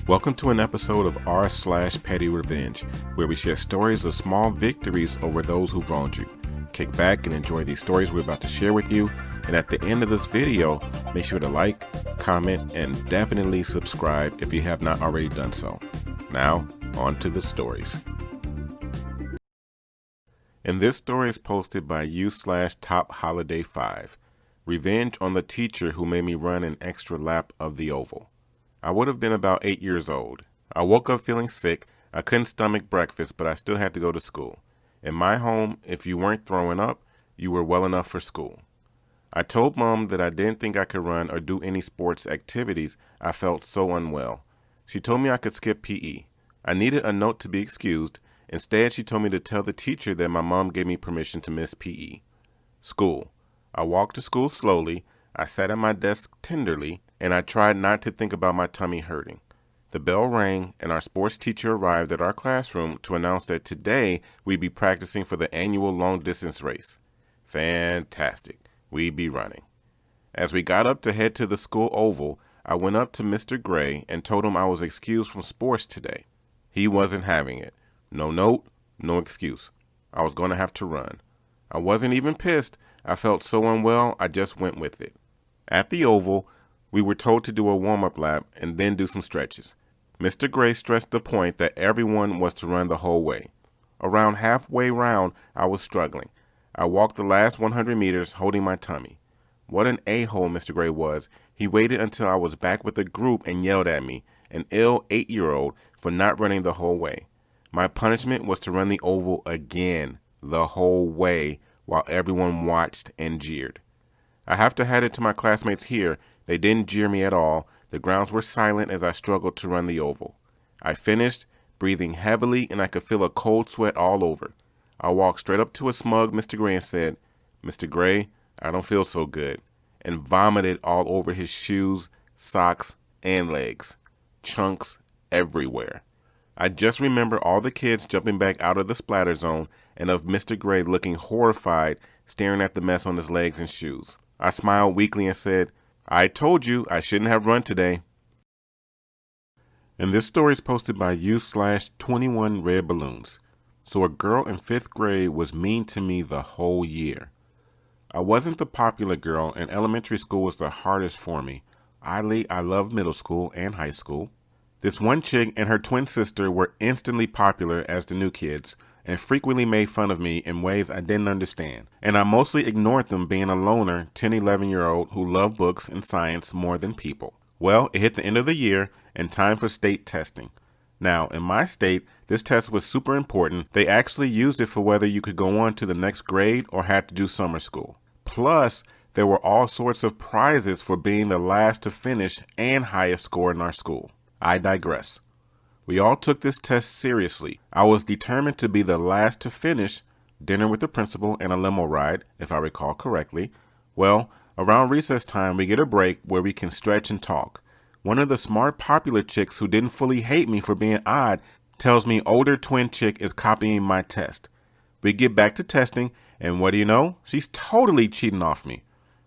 Welcome to an episode of r/pettyrevenge, where we share stories of small victories over those who wronged you. Kick back and enjoy these stories we're about to share with you, and at the end of this video, make sure to like, comment, and definitely subscribe if you have not already done so. Now, on to the stories. And this story is posted by u/topholiday5. Revenge on the teacher who made me run an extra lap of the oval. I would have been about 8 years old. I woke up feeling sick. I couldn't stomach breakfast, but I still had to go to school. In my home, if you weren't throwing up, you were well enough for school. I told Mom that I didn't think I could run or do any sports activities. I felt so unwell. She told me I could skip PE. I needed a note to be excused. Instead, she told me to tell the teacher that my mom gave me permission to miss PE. School. I walked to school slowly. I sat at my desk tenderly, and I tried not to think about my tummy hurting. The bell rang, and our sports teacher arrived at our classroom to announce that today we'd be practicing for the annual long-distance race. Fantastic. We'd be running. As we got up to head to the school oval, I went up to Mr. Gray and told him I was excused from sports today. He wasn't having it. No note, no excuse. I was going to have to run. I wasn't even pissed. I felt so unwell, I just went with it. At the oval, we were told to do a warm-up lap and then do some stretches. Mr. Gray stressed the point that everyone was to run the whole way. Around halfway round, I was struggling. I walked the last 100 meters holding my tummy. What an a-hole Mr. Gray was. He waited until I was back with the group and yelled at me, an ill 8-year-old, for not running the whole way. My punishment was to run the oval again, the whole way, while everyone watched and jeered. I have to hand it to my classmates here. They didn't jeer me at all. The grounds were silent as I struggled to run the oval. I finished, breathing heavily, and I could feel a cold sweat all over. I walked straight up to a smug Mr. Gray and said, "Mr. Gray, I don't feel so good," and vomited all over his shoes, socks, and legs. Chunks everywhere. I just remember all the kids jumping back out of the splatter zone and of Mr. Gray looking horrified, staring at the mess on his legs and shoes. I smiled weakly and said, "I told you I shouldn't have run today." And this story is posted by u/21 red balloons. So a girl in 5th grade was mean to me the whole year. I wasn't the popular girl, and elementary school was the hardest for me. Oddly, I loved middle school and high school. This one chick and her twin sister were instantly popular as the new kids, and frequently made fun of me in ways I didn't understand. And I mostly ignored them, being a loner 10, 11-year-old who loved books and science more than people. Well, it hit the end of the year and time for state testing. Now, in my state, this test was super important. They actually used it for whether you could go on to the next grade or had to do summer school. Plus, there were all sorts of prizes for being the last to finish and highest score in our school. I digress. We all took this test seriously. I was determined to be the last to finish. Dinner with the principal and a limo ride, if I recall correctly. Well, around recess time, we get a break where we can stretch and talk. One of the smart popular chicks who didn't fully hate me for being odd tells me older twin chick is copying my test. We get back to testing, and what do you know? She's totally cheating off me.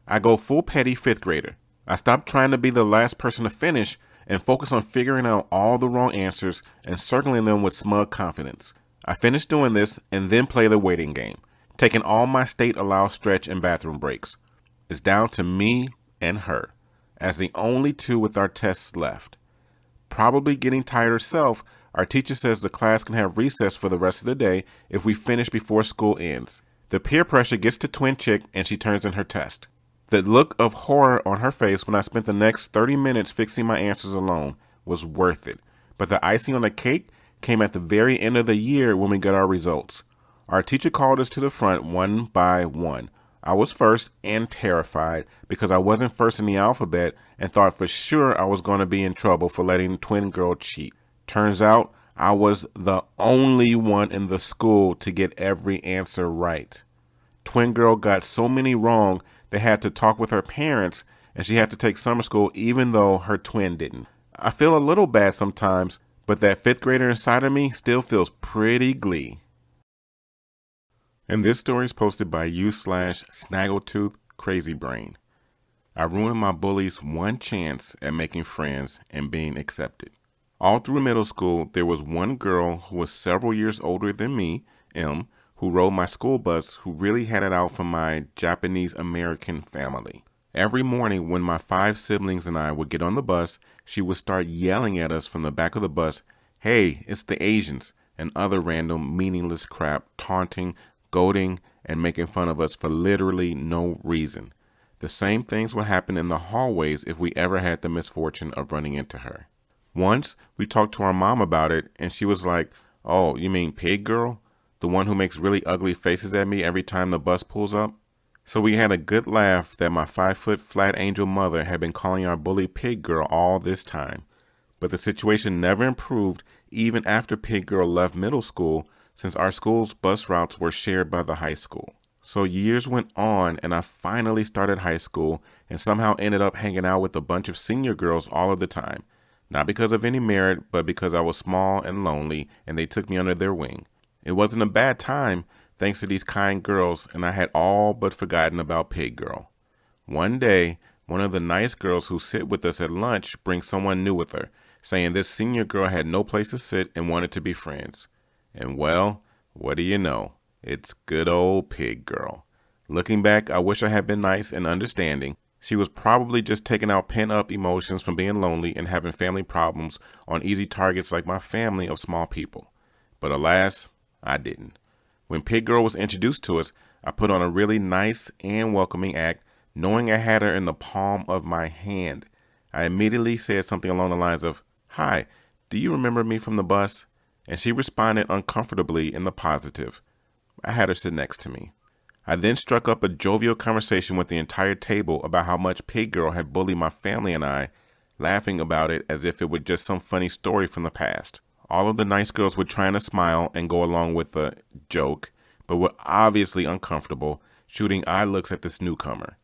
I go full petty 5th grader. I stop trying to be the last person to finish and focus on figuring out all the wrong answers and circling them with smug confidence. I finish doing this and then play the waiting game, taking all my state allowed stretch and bathroom breaks. It's down to me and her, as the only two with our tests left. Probably getting tired herself, our teacher says the class can have recess for the rest of the day if we finish before school ends. The peer pressure gets to twin chick and she turns in her test. The look of horror on her face when I spent the next 30 minutes fixing my answers alone was worth it. But the icing on the cake came at the very end of the year when we got our results. Our teacher called us to the front one by one. I was first and terrified because I wasn't first in the alphabet and thought for sure I was going to be in trouble for letting twin girl cheat. Turns out I was the only one in the school to get every answer right. Twin girl got so many wrong they had to talk with her parents, and she had to take summer school even though her twin didn't. I feel a little bad sometimes, but that 5th grader inside of me still feels pretty glee. And this story is posted by u/snaggletooth crazy brain. I ruined my bully's one chance at making friends and being accepted. All through middle school, there was one girl who was several years older than me, M, who rode my school bus, who really had it out for my Japanese American family. Every morning when my 5 siblings and I would get on the bus, she would start yelling at us from the back of the bus, "Hey, it's the Asians," and other random meaningless crap, taunting, goading, and making fun of us for literally no reason. The same things would happen in the hallways if we ever had the misfortune of running into her. Once, we talked to our mom about it, and she was like, "Oh, you mean Pig Girl? The one who makes really ugly faces at me every time the bus pulls up?" So we had a good laugh that my 5-foot flat angel mother had been calling our bully Pig Girl all this time. But the situation never improved even after Pig Girl left middle school, since our school's bus routes were shared by the high school. So years went on, and I finally started high school and somehow ended up hanging out with a bunch of senior girls all of the time. Not because of any merit, but because I was small and lonely and they took me under their wing. It wasn't a bad time, thanks to these kind girls, and I had all but forgotten about Pig Girl. One day, one of the nice girls who sit with us at lunch brings someone new with her, saying this senior girl had no place to sit and wanted to be friends. And well, what do you know? It's good old Pig Girl. Looking back, I wish I had been nice and understanding. She was probably just taking out pent-up emotions from being lonely and having family problems on easy targets like my family of small people. But alas, I didn't. When Pig Girl was introduced to us, I put on a really nice and welcoming act, knowing I had her in the palm of my hand. I immediately said something along the lines of, "Hi, do you remember me from the bus?" And she responded uncomfortably in the positive. I had her sit next to me. I then struck up a jovial conversation with the entire table about how much Pig Girl had bullied my family and I, laughing about it as if it were just some funny story from the past. All of the nice girls were trying to smile and go along with the joke, but were obviously uncomfortable, shooting eye looks at this newcomer.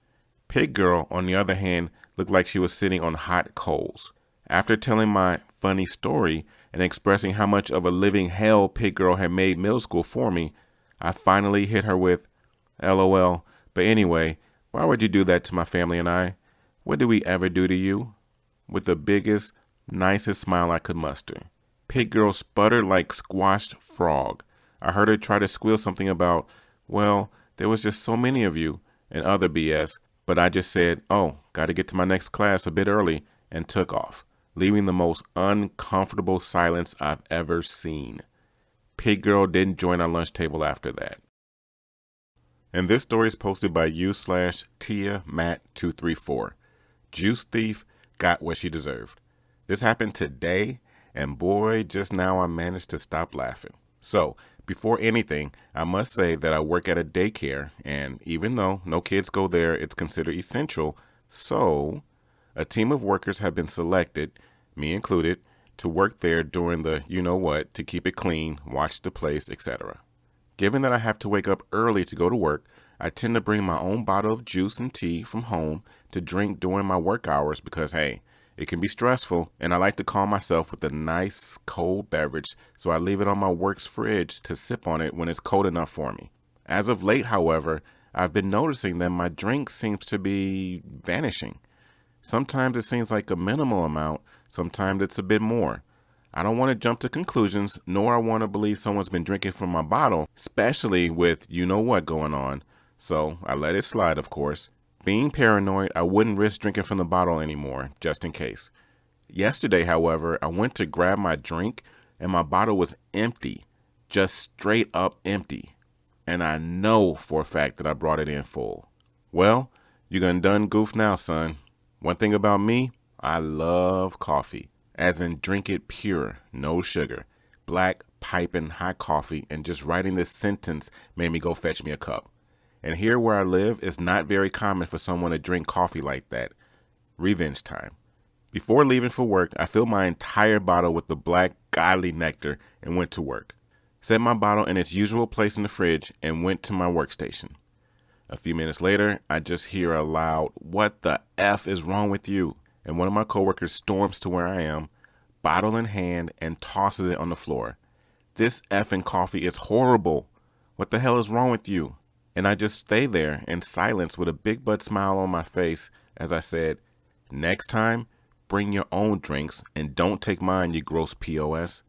Pig Girl, on the other hand, looked like she was sitting on hot coals. After telling my funny story and expressing how much of a living hell Pig Girl had made middle school for me, I finally hit her with, "LOL, but anyway, why would you do that to my family and I? What did we ever do to you?" With the biggest, nicest smile I could muster. Pig Girl sputtered like squashed frog. I heard her try to squeal something about, "Well, there was just so many of you," and other BS, but I just said, "Oh, gotta get to my next class a bit early," and took off, leaving the most uncomfortable silence I've ever seen. Pig Girl didn't join our lunch table after that. And this story is posted by u/TiaMatt234. Juice Thief got what she deserved. This happened today, and boy, just now I managed to stop laughing. So, before anything, I must say that I work at a daycare, and even though no kids go there, it's considered essential. So, a team of workers have been selected, me included, to work there during the you-know-what, to keep it clean, watch the place, etc. Given that I have to wake up early to go to work, I tend to bring my own bottle of juice and tea from home to drink during my work hours because, hey, it can be stressful, and I like to calm myself with a nice cold beverage, so I leave it on my work's fridge to sip on it when it's cold enough for me. As of late, however, I've been noticing that my drink seems to be vanishing. Sometimes it seems like a minimal amount, sometimes it's a bit more. I don't want to jump to conclusions, nor I want to believe someone's been drinking from my bottle, especially with you-know-what going on, so I let it slide, of course. Being paranoid, I wouldn't risk drinking from the bottle anymore, just in case. Yesterday, however, I went to grab my drink, and my bottle was empty, just straight up empty. And I know for a fact that I brought it in full. Well, you done goof now, son. One thing about me, I love coffee, as in drink it pure, no sugar. Black, piping, hot coffee, and just writing this sentence made me go fetch me a cup. And here where I live, it's not very common for someone to drink coffee like that. Revenge time. Before leaving for work, I filled my entire bottle with the black, godly nectar and went to work. Set my bottle in its usual place in the fridge and went to my workstation. A few minutes later, I just hear a loud, "What the F is wrong with you?" And one of my coworkers storms to where I am, bottle in hand, and tosses it on the floor. "This effing coffee is horrible. What the hell is wrong with you?" And I just stay there in silence with a big butt smile on my face as I said, "Next time, bring your own drinks and don't take mine, you gross POS.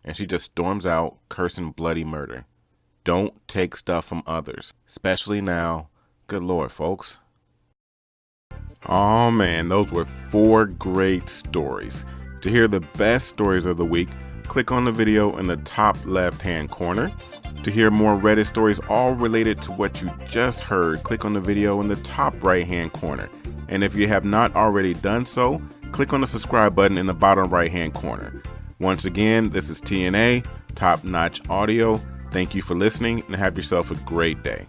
And she just storms out, cursing bloody murder. Don't take stuff from others, especially now. Good Lord, folks. Oh man, those were 4 great stories. To hear the best stories of the week, click on the video in the top left-hand corner. To hear more Reddit stories all related to what you just heard, click on the video in the top right-hand corner. And if you have not already done so, click on the subscribe button in the bottom right-hand corner. Once again, this is TNA, Top Notch Audio. Thank you for listening and have yourself a great day.